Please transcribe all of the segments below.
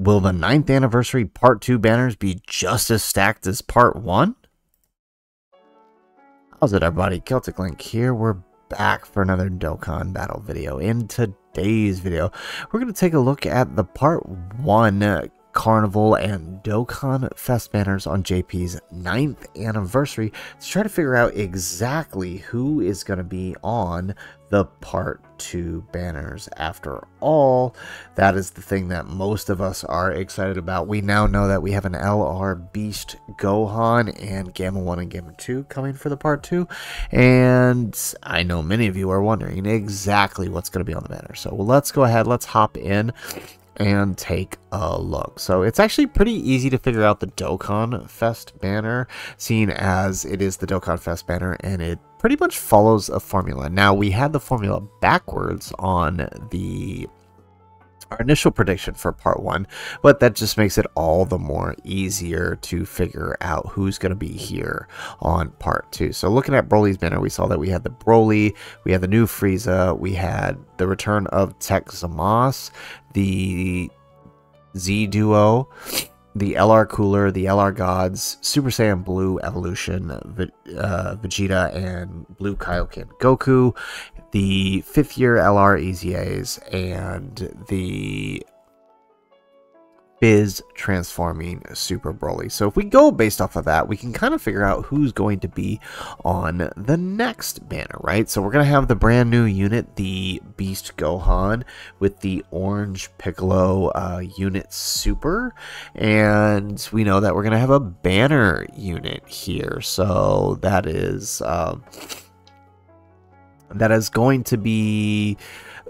Will the 9th anniversary Part 2 banners be just as stacked as Part 1? How's it, everybody? Celtic Link here. We're back for another Dokkan battle video. In today's video, we're going to take a look at the Part 1 Carnival and Dokkan Fest banners on JP's 9th anniversary to try to figure out exactly who is going to be on the Part 2 banners. After all, that is the thing that most of us are excited about. We now know that we have an LR Beast Gohan and Gamma 1 and Gamma 2 coming for the Part 2, and I know many of you are wondering exactly what's going to be on the banner. So let's go ahead, let's hop in and take a look. So it's actually pretty easy to figure out the Dokkan Fest banner, seeing as it is the Dokkan Fest banner and it pretty much follows a formula. Now, we had the formula backwards on our initial prediction for Part 1, but that just makes it all the more easier to figure out who's going to be here on Part 2. So looking at Broly's banner, we saw that we had the Broly, we had the new Frieza, we had the return of Tech Zamos, the Z Duo, the LR Cooler, the LR Gods, Super Saiyan Blue Evolution, Vegeta, and Blue Kaioken Goku, the 5th year LR EZAs, and the Biz transforming Super Broly. So if we go based off of that, we can kind of figure out who's going to be on the next banner, right? So we're going to have the brand new unit, the Beast Gohan, with the Orange Piccolo unit Super, and we know that we're going to have a banner unit here. So that is going to be,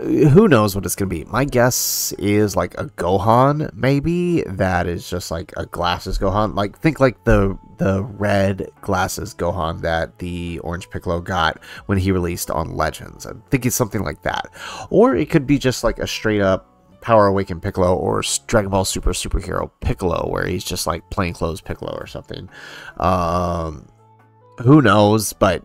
who knows what it's going to be. My guess is like a Gohan, maybe, that is just like a glasses Gohan. Like, think like the red glasses Gohan that the Orange Piccolo got when he released on Legends. I'm thinking something like that. Or it could be just like a straight up Power Awakened Piccolo or Dragon Ball Super Superhero Piccolo, where he's just like plainclothes Piccolo or something. Who knows, but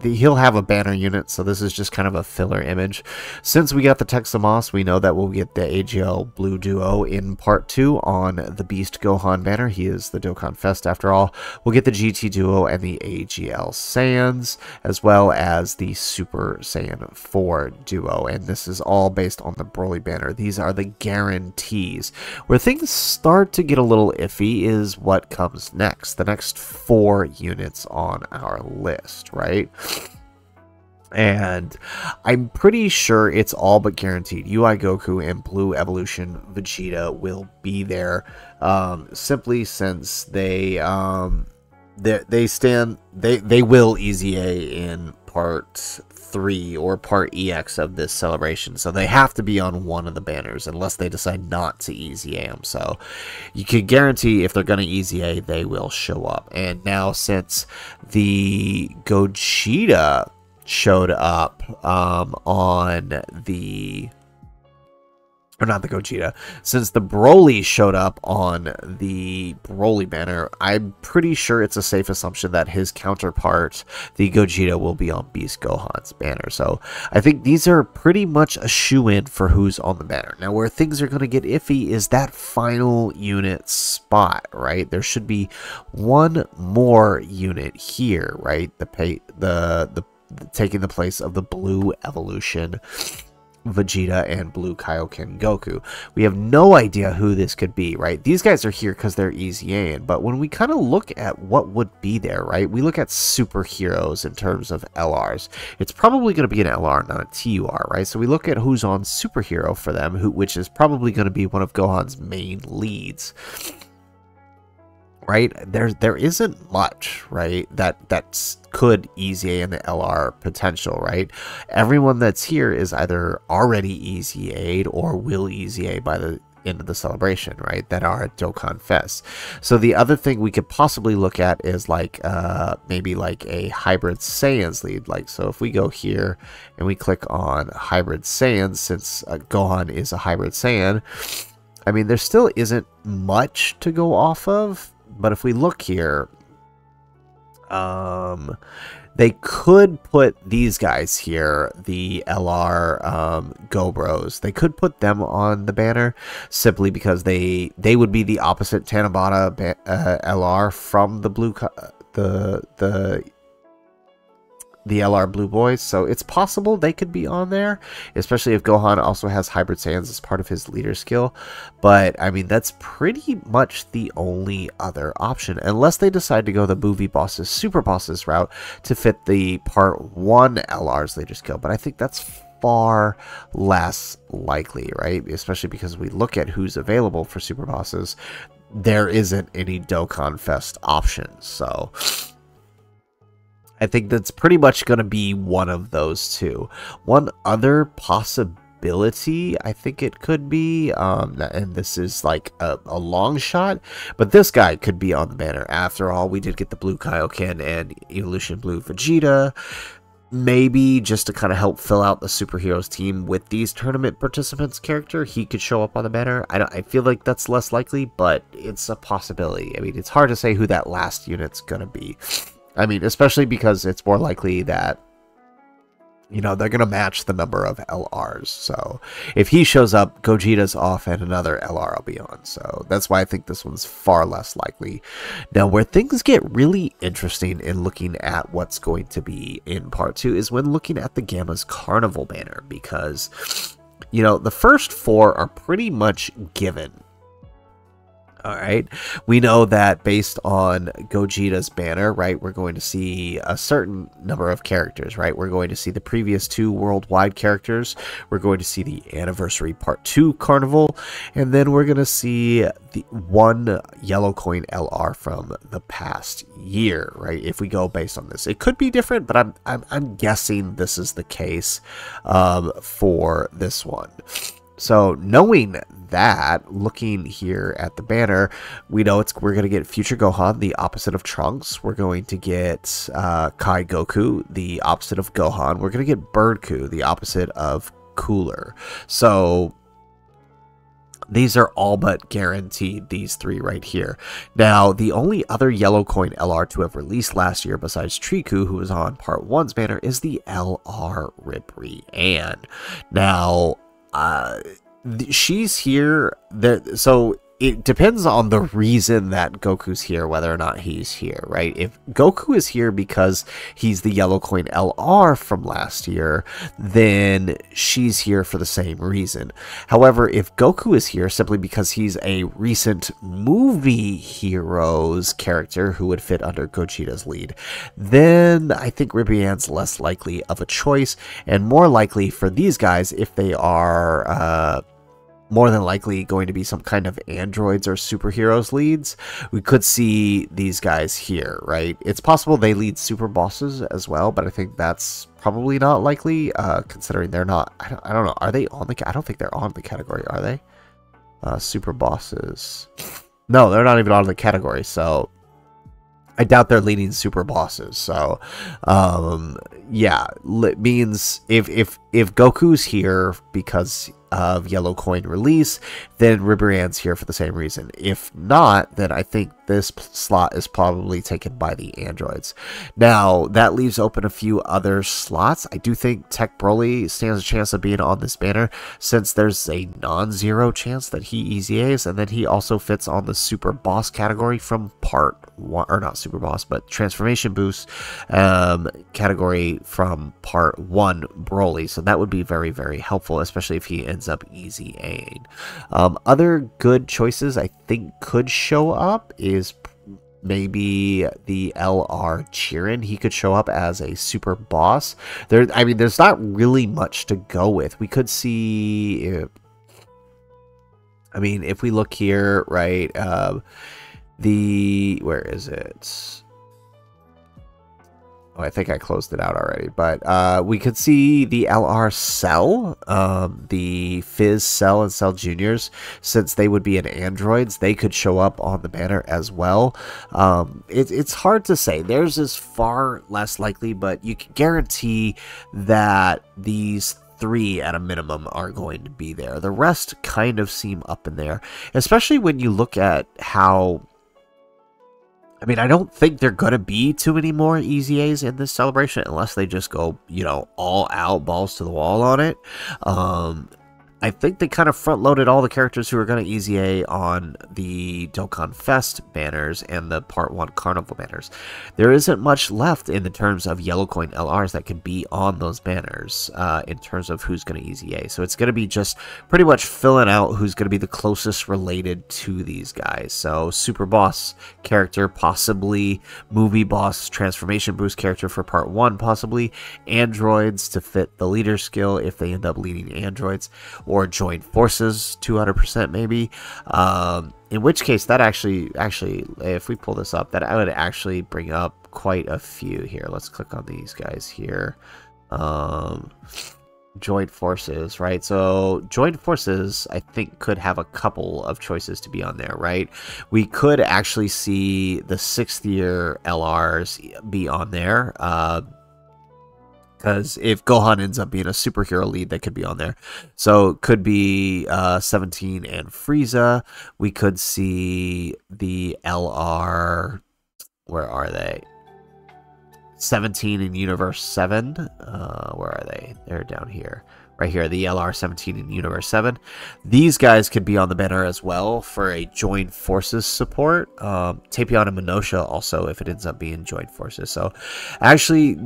he'll have a banner unit, so this is just kind of a filler image. Since we got the Tech Zamos, we know that we'll get the AGL Blue Duo in Part 2 on the Beast Gohan banner. He is the Dokkan Fest after all. We'll get the GT Duo and the AGL Saiyans, as well as the Super Saiyan 4 Duo, and this is all based on the Broly banner. These are the guarantees. Where things start to get a little iffy is what comes next. The next 4 units on our list, right? And I'm pretty sure it's all but guaranteed UI Goku and Blue Evolution Vegeta will be there, simply since they will EZA in Part 3 or Part EX of this celebration, so they have to be on one of the banners unless they decide not to EZA them. So you can guarantee if they're going to EZA, they will show up. And now, since the Gogeta showed up on the, or not the Gogeta, since the Broly showed up on the Broly banner, I'm pretty sure it's a safe assumption that his counterpart, the Gogeta, will be on Beast Gohan's banner. So I think these are pretty much a shoe-in for who's on the banner. Now, where things are going to get iffy is that final unit spot, right? There should be one more unit here, right? The taking the place of the Blue Evolution Vegeta and Blue Kaioken Goku. We have no idea who this could be, right? These guys are here because they're EZAing, but when we kind of look at what would be there, right? We look at superheroes in terms of LRs. It's probably going to be an LR, not a TUR, right? So we look at who's on superhero for them, which is probably going to be one of Gohan's main leads. Right, there isn't much, right, that could EZA in the LR potential, right? Everyone that's here is either already EZA'd or will EZA by the end of the celebration, right, that are at Dokkan Fest. So the other thing we could possibly look at is like maybe like a Hybrid Saiyans lead. Like, so if we go here and we click on Hybrid Saiyans, since Gohan is a Hybrid Saiyan, I mean, there still isn't much to go off of. But if we look here, They could put these guys here, the LR Go Bros. They could put them on the banner simply because they would be the opposite Tanabata LR from the the LR Blue Boys, so it's possible they could be on there, especially if Gohan also has Hybrid Saiyans as part of his leader skill. But I mean, that's pretty much the only other option, unless they decide to go the movie bosses, super bosses route to fit the part 1 LR's leader skill. But I think that's far less likely, right? Especially because we look at who's available for super bosses, there isn't any Dokkan Fest options, so I think that's pretty much going to be one of those two. One other possibility, I think it could be, and this is like a long shot, but this guy could be on the banner. After all, we did get the Blue Kaioken and Evolution Blue Vegeta. Maybe just to kind of help fill out the superheroes team with these tournament participants character, he could show up on the banner. I feel like that's less likely, but it's a possibility. I mean, it's hard to say who that last unit's going to be. I mean, especially because it's more likely that, you know, they're going to match the number of LRs. So if he shows up, Gogeta's off and another LR will be on. So that's why I think this one's far less likely. Now, where things get really interesting in looking at what's going to be in part 2 is when looking at the Gamma's Carnival banner, because, you know, the first 4 are pretty much given. All right, we know that based on Gogeta's banner, right, we're going to see a certain number of characters, right? We're going to see the previous 2 worldwide characters. We're going to see the Anniversary Part 2 Carnival, and then we're going to see the 1 yellow coin LR from the past year, right? If we go based on this, it could be different, but I'm guessing this is the case for this one. So knowing that, looking here at the banner, we know we're going to get Future Gohan, the opposite of Trunks. We're going to get Kai Goku, the opposite of Gohan. We're going to get Birdku, the opposite of Cooler. So these are all but guaranteed, these 3 right here. Now, the only other yellow coin LR to have released last year besides Triku, who was on Part 1's banner, is the LR Ribrianne. Now, she's here so it depends on the reason that Goku's here, whether or not he's here, right? If Goku is here because he's the yellow coin LR from last year, then she's here for the same reason. However, if Goku is here simply because he's a recent movie heroes character who would fit under Gogeta's lead, then I think Ribrianne's less likely of a choice, and more likely for these guys if they are more than likely going to be some kind of androids or superheroes leads. We could see these guys here, right? It's possible they lead super bosses as well, but I think that's probably not likely, considering they're not, I don't know, are they on the, I don't think they're on the category, are they? Super bosses. No, they're not even on the category, so I doubt they're leading super bosses. So, yeah, it means if Goku's here because of yellow coin release, then Ribrianne's here for the same reason. If not, then I think this slot is probably taken by the androids. Now, that leaves open a few other slots. I do think Tech Broly stands a chance of being on this banner, since there's a non-zero chance that he EZAs, and then he also fits on the super boss category from part 1, or not super boss, but transformation boost category from part 1 Broly. So that would be very, very helpful, especially if he ends up EZAing. Other good choices I think could show up is maybe the LR Chirin. He could show up as a super boss. I mean, there's not really much to go with. We could see, I mean, if we look here, right, where is it? Oh, I think I closed it out already, but we could see the LR Cell, the Fizz Cell and Cell Juniors, since they would be in androids, they could show up on the banner as well. It's hard to say. Theirs is far less likely, but you can guarantee that these 3 at a minimum are going to be there. The rest kind of seem up in there, especially when you look at how I mean, I don't think there are going to be too many more EZAs in this celebration unless they just go, you know, all out, balls to the wall on it. I think they kind of front-loaded all the characters who are going to EZA on the Dokkan Fest banners and the Part 1 Carnival banners. There isn't much left in the terms of yellow coin LRs that can be on those banners in terms of who's going to EZA. So it's going to be just pretty much filling out who's going to be the closest related to these guys. So Super Boss character, possibly Movie Boss Transformation Boost character for Part 1, possibly Androids to fit the leader skill if they end up leading Androids, or join forces 200% maybe, in which case that actually if we pull this up, that I would actually bring up quite a few here. Let's click on these guys here. Joint forces, right? So joint forces I think could have a couple of choices to be on there, right? We could actually see the 6th year LRs be on there, because if Gohan ends up being a superhero lead, that could be on there. So it could be 17 and Frieza. We could see the LR. Where are they? 17 in Universe 7. Where are they? They're down here. Right here, the LR17 in Universe 7. These guys could be on the banner as well for a Joint Forces support. Tapion and Minosha also, if it ends up being Joint Forces. So, actually,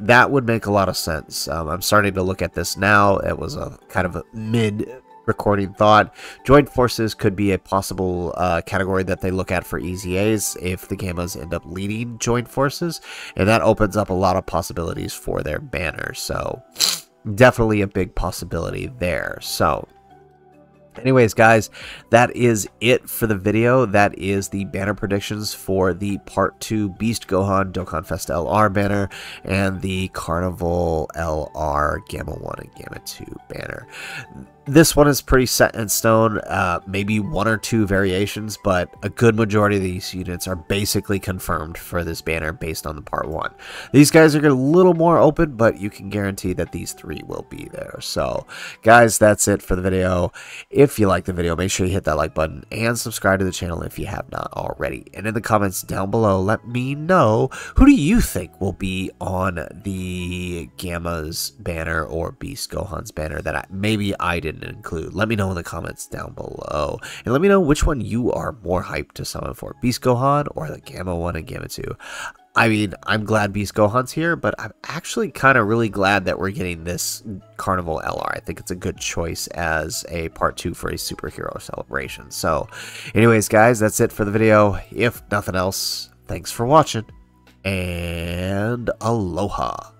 that would make a lot of sense. I'm starting to look at this now. It was a kind of a mid-recording thought. Joint Forces could be a possible category that they look at for EZAs if the Gammas end up leading Joint Forces. And that opens up a lot of possibilities for their banners. So definitely a big possibility there. So anyways, guys, that is it for the video. That is the banner predictions for the Part 2 Beast Gohan Dokkan Fest LR banner and the Carnival LR Gamma 1 and Gamma 2 banner. This one is pretty set in stone, maybe 1 or 2 variations, but a good majority of these units are basically confirmed for this banner based on the Part 1. These guys are a little more open, but you can guarantee that these 3 will be there. So, guys, that's it for the video. If you like the video, make sure you hit that like button and subscribe to the channel if you have not already. And in the comments down below, let me know, who do you think will be on the Gamma's banner or Beast Gohan's banner that maybe I didn't include. Let me know in the comments down below, and let me know which one you are more hyped to summon for, Beast Gohan or the Gamma 1 and Gamma 2. I mean, I'm glad Beast Gohan's here, but I'm actually kind of really glad that we're getting this Carnival LR. I think it's a good choice as a Part 2 for a superhero celebration. So anyways, guys, that's it for the video. If nothing else, thanks for watching, and aloha.